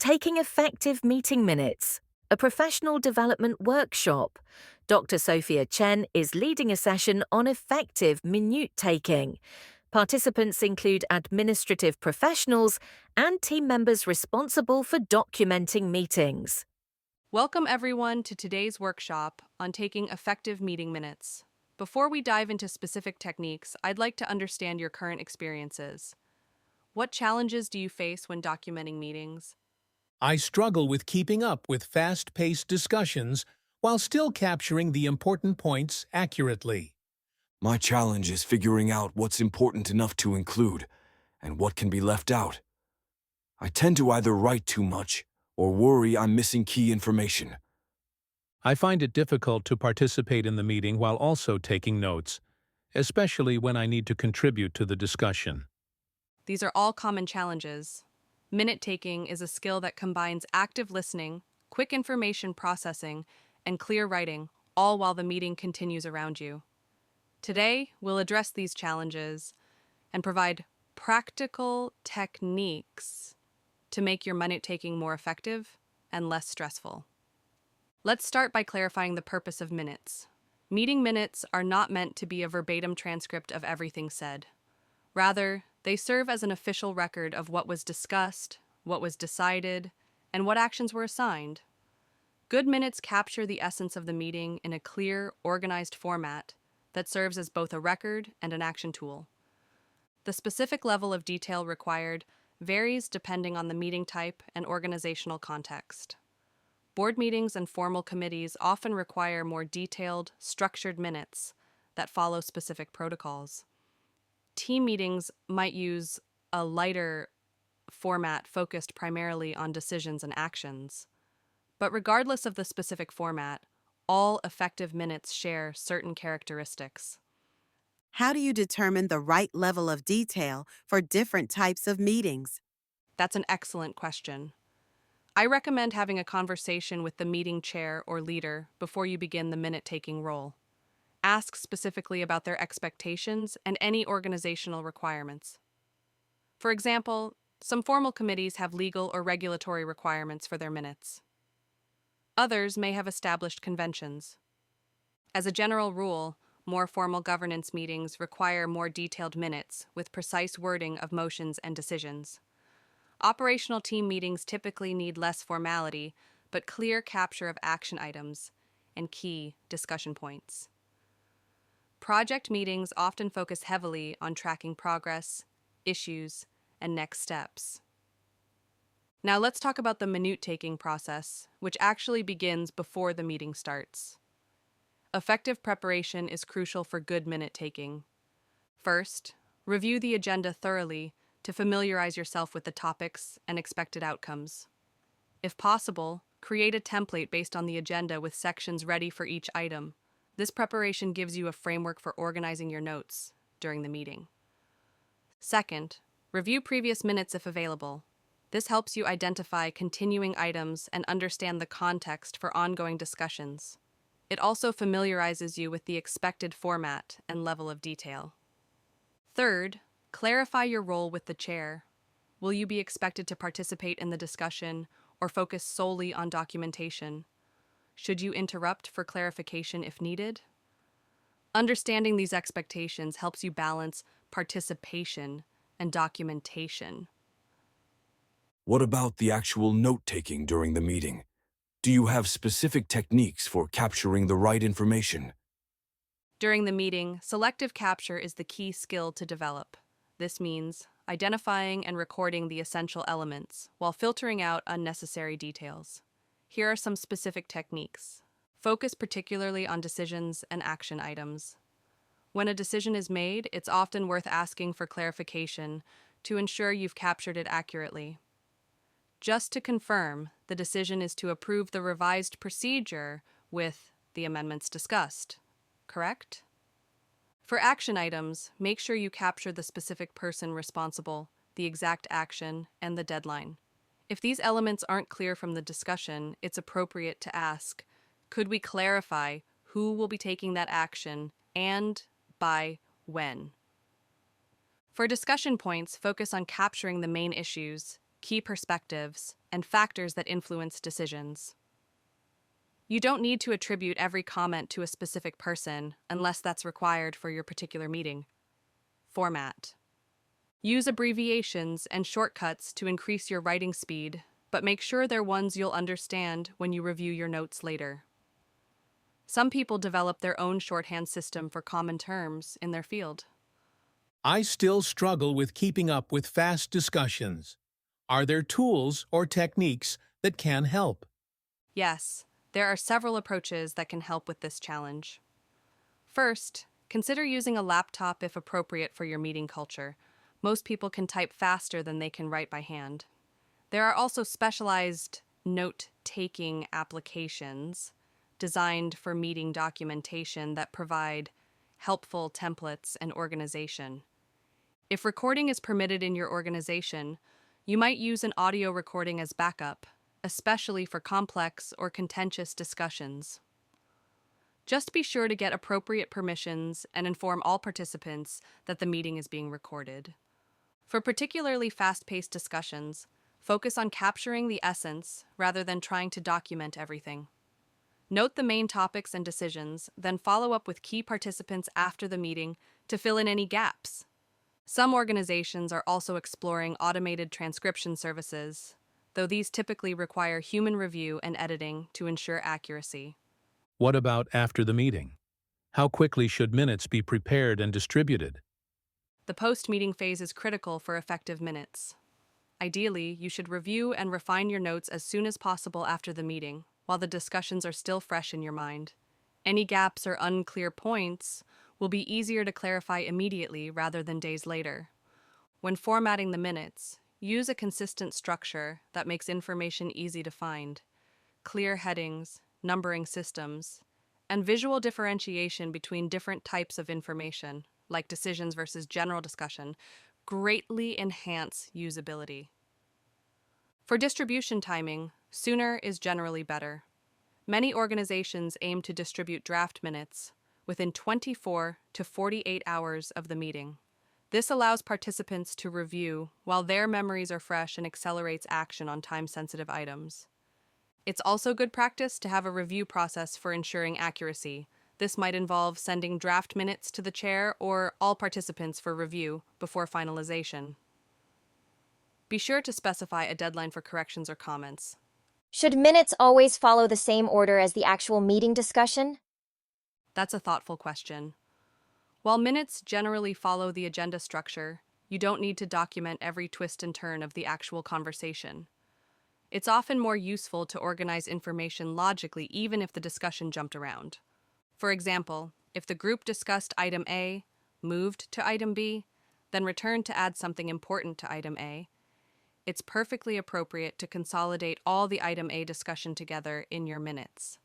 Taking Effective Meeting Minutes, a professional development workshop. Dr. Sofia Chen is leading a session on effective minute taking. Participants include administrative professionals and team members responsible for documenting meetings. Welcome everyone to today's workshop on taking effective meeting minutes. Before we dive into specific techniques, I'd like to understand your current experiences. What challenges do you face when documenting meetings? I struggle with keeping up with fast-paced discussions while still capturing the important points accurately. My challenge is figuring out what's important enough to include and what can be left out. I tend to either write too much or worry I'm missing key information. I find it difficult to participate in the meeting while also taking notes, especially when I need to contribute to the discussion. These are all common challenges. Minute taking is a skill that combines active listening, quick information processing, and clear writing, all while the meeting continues around you. Today, we'll address these challenges and provide practical techniques to make your minute taking more effective and less stressful. Let's start by clarifying the purpose of minutes. Meeting minutes are not meant to be a verbatim transcript of everything said. Rather, they serve as an official record of what was discussed, what was decided, and what actions were assigned. Good minutes capture the essence of the meeting in a clear, organized format that serves as both a record and an action tool. The specific level of detail required varies depending on the meeting type and organizational context. Board meetings and formal committees often require more detailed, structured minutes that follow specific protocols. Team meetings might use a lighter format focused primarily on decisions and actions. But regardless of the specific format, all effective minutes share certain characteristics. How do you determine the right level of detail for different types of meetings? That's an excellent question. I recommend having a conversation with the meeting chair or leader before you begin the minute-taking role. Ask specifically about their expectations and any organizational requirements. For example, some formal committees have legal or regulatory requirements for their minutes. Others may have established conventions. As a general rule, more formal governance meetings require more detailed minutes with precise wording of motions and decisions. Operational team meetings typically need less formality, but clear capture of action items and key discussion points. Project meetings often focus heavily on tracking progress, issues, and next steps. Now let's talk about the minute-taking process, which actually begins before the meeting starts. Effective preparation is crucial for good minute-taking. First, review the agenda thoroughly to familiarize yourself with the topics and expected outcomes. If possible, create a template based on the agenda with sections ready for each item. This preparation gives you a framework for organizing your notes during the meeting. Second, review previous minutes if available. This helps you identify continuing items and understand the context for ongoing discussions. It also familiarizes you with the expected format and level of detail. Third, clarify your role with the chair. Will you be expected to participate in the discussion or focus solely on documentation? Should you interrupt for clarification if needed? Understanding these expectations helps you balance participation and documentation. What about the actual note-taking during the meeting? Do you have specific techniques for capturing the right information? During the meeting, selective capture is the key skill to develop. This means identifying and recording the essential elements while filtering out unnecessary details. Here are some specific techniques. Focus particularly on decisions and action items. When a decision is made, it's often worth asking for clarification to ensure you've captured it accurately. Just to confirm, the decision is to approve the revised procedure with the amendments discussed, correct? For action items, make sure you capture the specific person responsible, the exact action, and the deadline. If these elements aren't clear from the discussion, it's appropriate to ask, could we clarify who will be taking that action and by when? For discussion points, focus on capturing the main issues key perspectives, and factors that influence decisions. You don't need to attribute every comment to a specific person unless that's required for your particular meeting. Format. Use abbreviations and shortcuts to increase your writing speed, but make sure they're ones you'll understand when you review your notes later. Some people develop their own shorthand system for common terms in their field. I still struggle with keeping up with fast discussions. Are there tools or techniques that can help? Yes, there are several approaches that can help with this challenge. First, consider using a laptop if appropriate for your meeting culture. Most people can type faster than they can write by hand. There are also specialized note-taking applications designed for meeting documentation that provide helpful templates and organization. If recording is permitted in your organization, you might use an audio recording as backup, especially for complex or contentious discussions. Just be sure to get appropriate permissions and inform all participants that the meeting is being recorded. For particularly fast-paced discussions, focus on capturing the essence rather than trying to document everything. Note the main topics and decisions, then follow up with key participants after the meeting to fill in any gaps. Some organizations are also exploring automated transcription services, though these typically require human review and editing to ensure accuracy. What about after the meeting? How quickly should minutes be prepared and distributed? The post-meeting phase is critical for effective minutes. Ideally, you should review and refine your notes as soon as possible after the meeting, while the discussions are still fresh in your mind. Any gaps or unclear points will be easier to clarify immediately rather than days later. When formatting the minutes, use a consistent structure that makes information easy to find. Clear headings, numbering systems, and visual differentiation between different types of information, like decisions versus general discussion, greatly enhance usability. For distribution timing, sooner is generally better. Many organizations aim to distribute draft minutes within 24 to 48 hours of the meeting. This allows participants to review while their memories are fresh and accelerates action on time-sensitive items. It's also good practice to have a review process for ensuring accuracy. This might involve sending draft minutes to the chair or all participants for review before finalization. Be sure to specify a deadline for corrections or comments. Should minutes always follow the same order as the actual meeting discussion? That's a thoughtful question. While minutes generally follow the agenda structure, you don't need to document every twist and turn of the actual conversation. It's often more useful to organize information logically even if the discussion jumped around. For example, if the group discussed item A, moved to item B, then returned to add something important to item A, it's perfectly appropriate to consolidate all the item A discussion together in your minutes.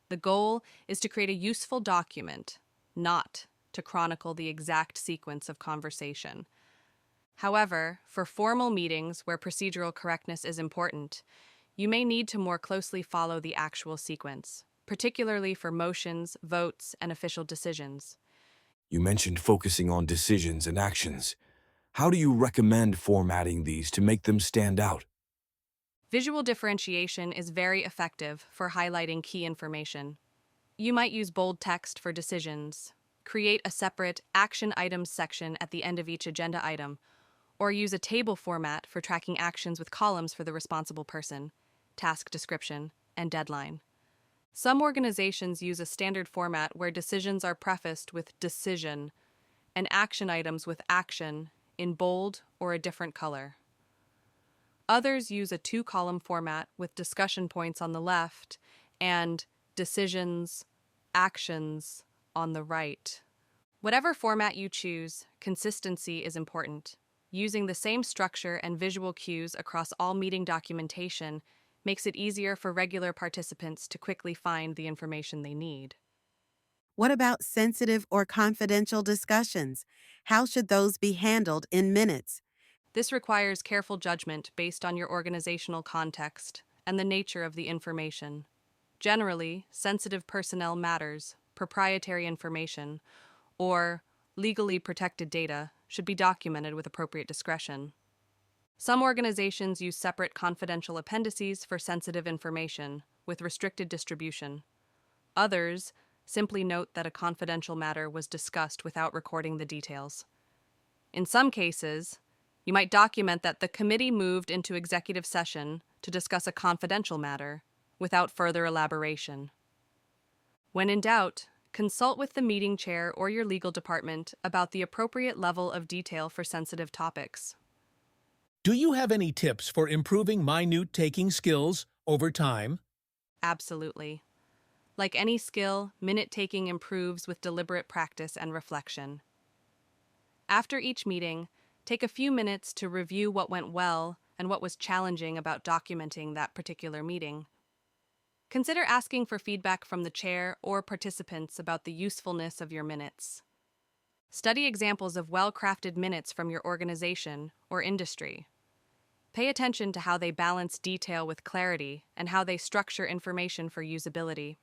The goal is to create a useful document, not to chronicle the exact sequence of conversation. However, for formal meetings where procedural correctness is important, you may need to more closely follow the actual sequence, particularly for motions, votes, and official decisions. You mentioned focusing on decisions and actions. How do you recommend formatting these to make them stand out? Visual differentiation is very effective for highlighting key information. You might use bold text for decisions, create a separate action items section at the end of each agenda item, or use a table format for tracking actions with columns for the responsible person, task description, and deadline. Some organizations use a standard format where decisions are prefaced with decision and action items with action in bold or a different color. Others use a two-column format with discussion points on the left and decisions, actions on the right. Whatever format you choose, consistency is important. Using the same structure and visual cues across all meeting documentation makes it easier for regular participants to quickly find the information they need. What about sensitive or confidential discussions? How should those be handled in minutes? This requires careful judgment based on your organizational context and the nature of the information. Generally, sensitive personnel matters, proprietary information, or legally protected data should be documented with appropriate discretion. Some organizations use separate confidential appendices for sensitive information with restricted distribution. Others simply note that a confidential matter was discussed without recording the details. In some cases, you might document that the committee moved into executive session to discuss a confidential matter without further elaboration. When in doubt, consult with the meeting chair or your legal department about the appropriate level of detail for sensitive topics. Do you have any tips for improving minute-taking skills over time? Absolutely. Like any skill, minute-taking improves with deliberate practice and reflection. After each meeting, take a few minutes to review what went well and what was challenging about documenting that particular meeting. Consider asking for feedback from the chair or participants about the usefulness of your minutes. Study examples of well-crafted minutes from your organization or industry. Pay attention to how they balance detail with clarity and how they structure information for usability.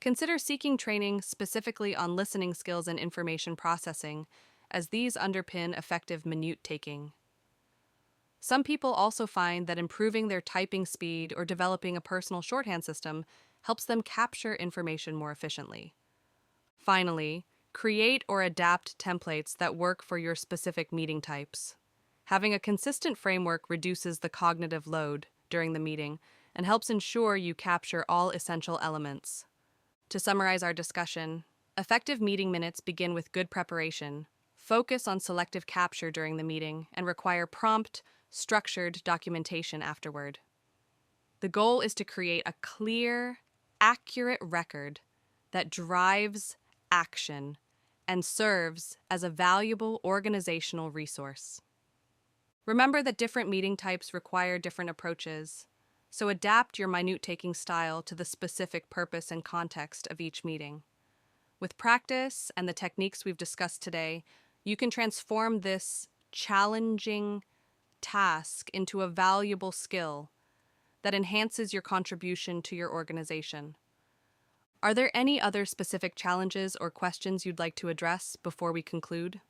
Consider seeking training specifically on listening skills and information processing, as these underpin effective minute-taking. Some people also find that improving their typing speed or developing a personal shorthand system helps them capture information more efficiently. Finally, create or adapt templates that work for your specific meeting types. Having a consistent framework reduces the cognitive load during the meeting and helps ensure you capture all essential elements. To summarize our discussion, effective meeting minutes begin with good preparation, focus on selective capture during the meeting, and require prompt, structured documentation afterward. The goal is to create a clear, accurate record that drives action and serves as a valuable organizational resource. Remember that different meeting types require different approaches, so adapt your minute-taking style to the specific purpose and context of each meeting. With practice and the techniques we've discussed today, you can transform this challenging task into a valuable skill that enhances your contribution to your organization. Are there any other specific challenges or questions you'd like to address before we conclude?